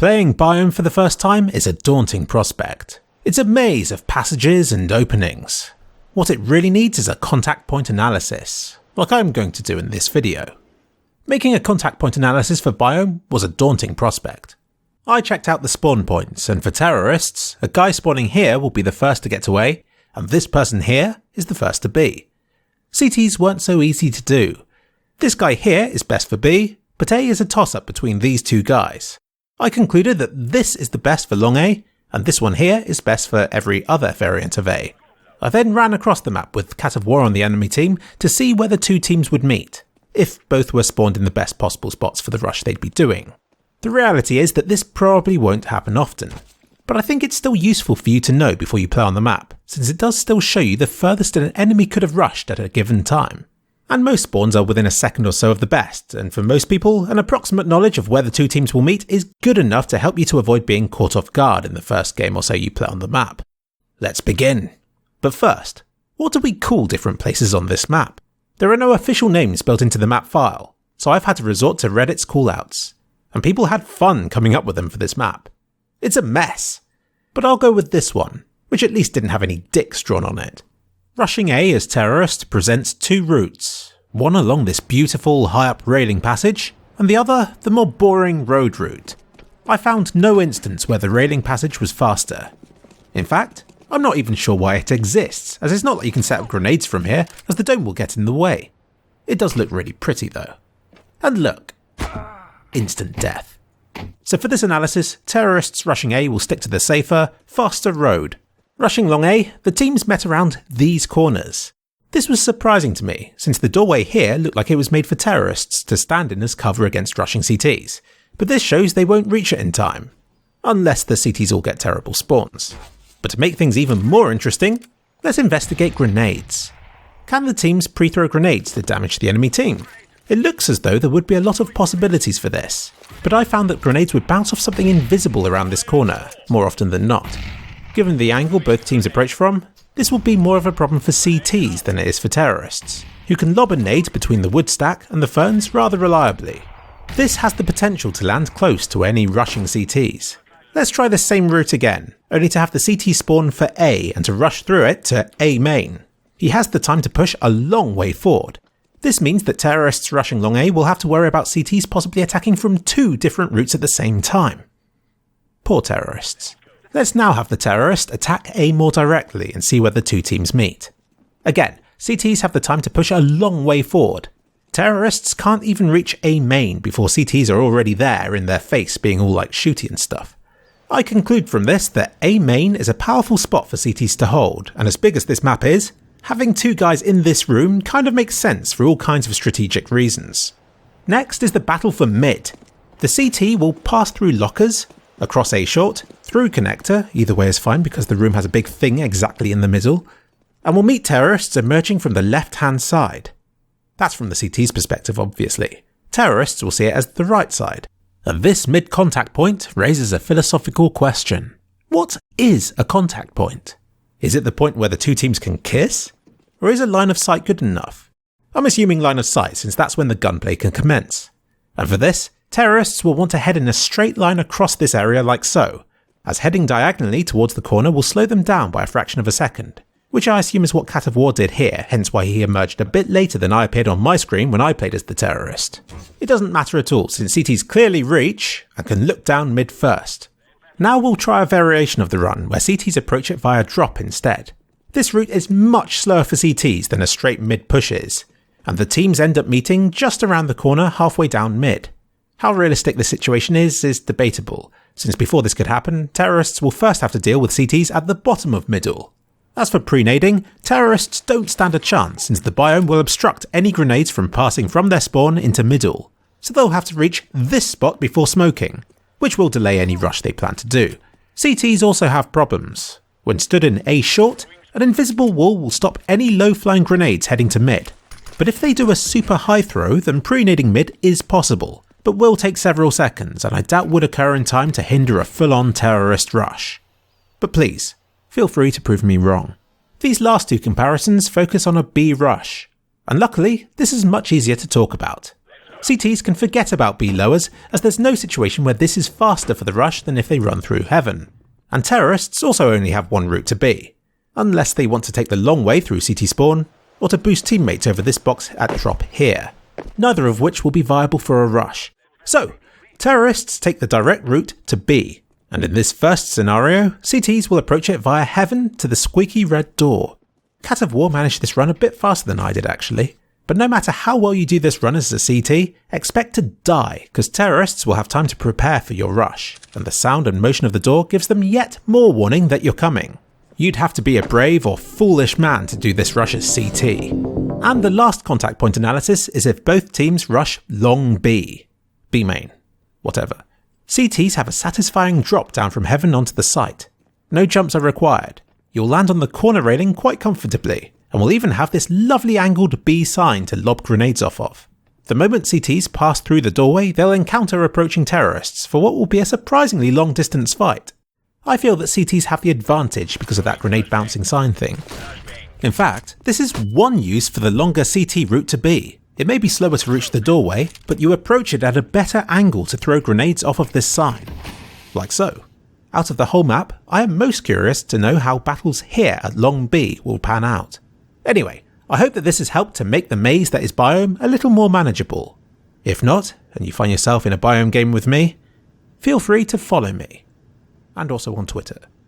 Playing Biome for the first time is a daunting prospect. It's a maze of passages and openings. What it really needs is a contact point analysis, like I'm going to do in this video. Making a contact point analysis for Biome was a daunting prospect. I checked out the spawn points, and for terrorists, a guy spawning here will be the first to get to A, and this person here is the first to B. CTs weren't so easy to do. This guy here is best for B, but A is a toss-up between these two guys. I concluded that this is the best for long A, and this one here is best for every other variant of A. I then ran across the map with Cat of War on the enemy team to see where the two teams would meet, if both were spawned in the best possible spots for the rush they'd be doing. The reality is that this probably won't happen often, but I think it's still useful for you to know before you play on the map, since it does still show you the furthest an enemy could have rushed at a given time. And most spawns are within a second or so of the best, and for most people, an approximate knowledge of where the two teams will meet is good enough to help you to avoid being caught off guard in the first game or so you play on the map. Let's begin. But first, what do we call different places on this map? There are no official names built into the map file, so I've had to resort to Reddit's callouts, and people had fun coming up with them for this map. It's a mess, but I'll go with this one, which at least didn't have any dicks drawn on it. Rushing A as terrorist presents two routes, one along this beautiful high-up railing passage, and the other the more boring road route. I found no instance where the railing passage was faster. In fact, I'm not even sure why it exists, as it's not like you can set up grenades from here, as the dome will get in the way. It does look really pretty though. And look, instant death. So for this analysis, terrorists rushing A will stick to the safer, faster road. Rushing long A, the teams met around these corners. This was surprising to me, since the doorway here looked like it was made for terrorists to stand in as cover against rushing CTs, but this shows they won't reach it in time. Unless the CTs all get terrible spawns. But to make things even more interesting, let's investigate grenades. Can the teams pre-throw grenades to damage the enemy team? It looks as though there would be a lot of possibilities for this, but I found that grenades would bounce off something invisible around this corner, more often than not. Given the angle both teams approach from, this will be more of a problem for CTs than it is for terrorists, who can lob a nade between the wood stack and the ferns rather reliably. This has the potential to land close to any rushing CTs. Let's try the same route again, only to have the CT spawn for A and to rush through it to A main. He has the time to push a long way forward. This means that terrorists rushing long A will have to worry about CTs possibly attacking from two different routes at the same time. Poor terrorists. Let's now have the terrorist attack A more directly and see where the two teams meet. Again, CTs have the time to push a long way forward. Terrorists can't even reach A main before CTs are already there in their face being all like shooty and stuff. I conclude from this that A main is a powerful spot for CTs to hold, and as big as this map is, having two guys in this room kind of makes sense for all kinds of strategic reasons. Next is the battle for mid. The CT will pass through lockers, across A short, through connector, either way is fine because the room has a big thing exactly in the middle, and will meet terrorists emerging from the left-hand side. That's from the CT's perspective, obviously. Terrorists will see it as the right side. And this mid-contact point raises a philosophical question. What is a contact point? Is it the point where the two teams can kiss? Or is a line of sight good enough? I'm assuming line of sight since that's when the gunplay can commence. And for this, terrorists will want to head in a straight line across this area like so, as heading diagonally towards the corner will slow them down by a fraction of a second, which I assume is what Cat of War did here, hence why he emerged a bit later than I appeared on my screen when I played as the terrorist. It doesn't matter at all since CTs clearly reach and can look down mid first. Now we'll try a variation of the run where CTs approach it via drop instead. This route is much slower for CTs than a straight mid push is, and the teams end up meeting just around the corner halfway down mid. How realistic this situation is debatable, since before this could happen, terrorists will first have to deal with CTs at the bottom of middle. As for pre-nading, terrorists don't stand a chance since the biome will obstruct any grenades from passing from their spawn into middle, so they'll have to reach this spot before smoking, which will delay any rush they plan to do. CTs also have problems. When stood in A short, an invisible wall will stop any low-flying grenades heading to mid, but if they do a super high throw, then pre-nading mid is possible, but will take several seconds and I doubt would occur in time to hinder a full-on terrorist rush. But please, feel free to prove me wrong. These last two comparisons focus on a B rush, and luckily this is much easier to talk about. CTs can forget about B lowers, as there's no situation where this is faster for the rush than if they run through heaven. And terrorists also only have one route to B, unless they want to take the long way through CT spawn, or to boost teammates over this box at drop here, neither of which will be viable for a rush. So, terrorists take the direct route to B, and in this first scenario, CTs will approach it via heaven to the squeaky red door. Cat of War managed this run a bit faster than I did actually, but no matter how well you do this run as a CT, expect to die, because terrorists will have time to prepare for your rush, and the sound and motion of the door gives them yet more warning that you're coming. You'd have to be a brave or foolish man to do this rush as CT. And the last contact point analysis is if both teams rush long B. B main. Whatever. CTs have a satisfying drop down from heaven onto the site. No jumps are required. You'll land on the corner railing quite comfortably, and will even have this lovely angled B sign to lob grenades off of. The moment CTs pass through the doorway, they'll encounter approaching terrorists for what will be a surprisingly long distance fight. I feel that CTs have the advantage because of that grenade bouncing sign thing. In fact, this is one use for the longer CT route to B. It may be slower to reach the doorway, but you approach it at a better angle to throw grenades off of this sign. Like so. Out of the whole map, I am most curious to know how battles here at Long B will pan out. Anyway, I hope that this has helped to make the maze that is Biome a little more manageable. If not, and you find yourself in a Biome game with me, feel free to follow me. And also on Twitter.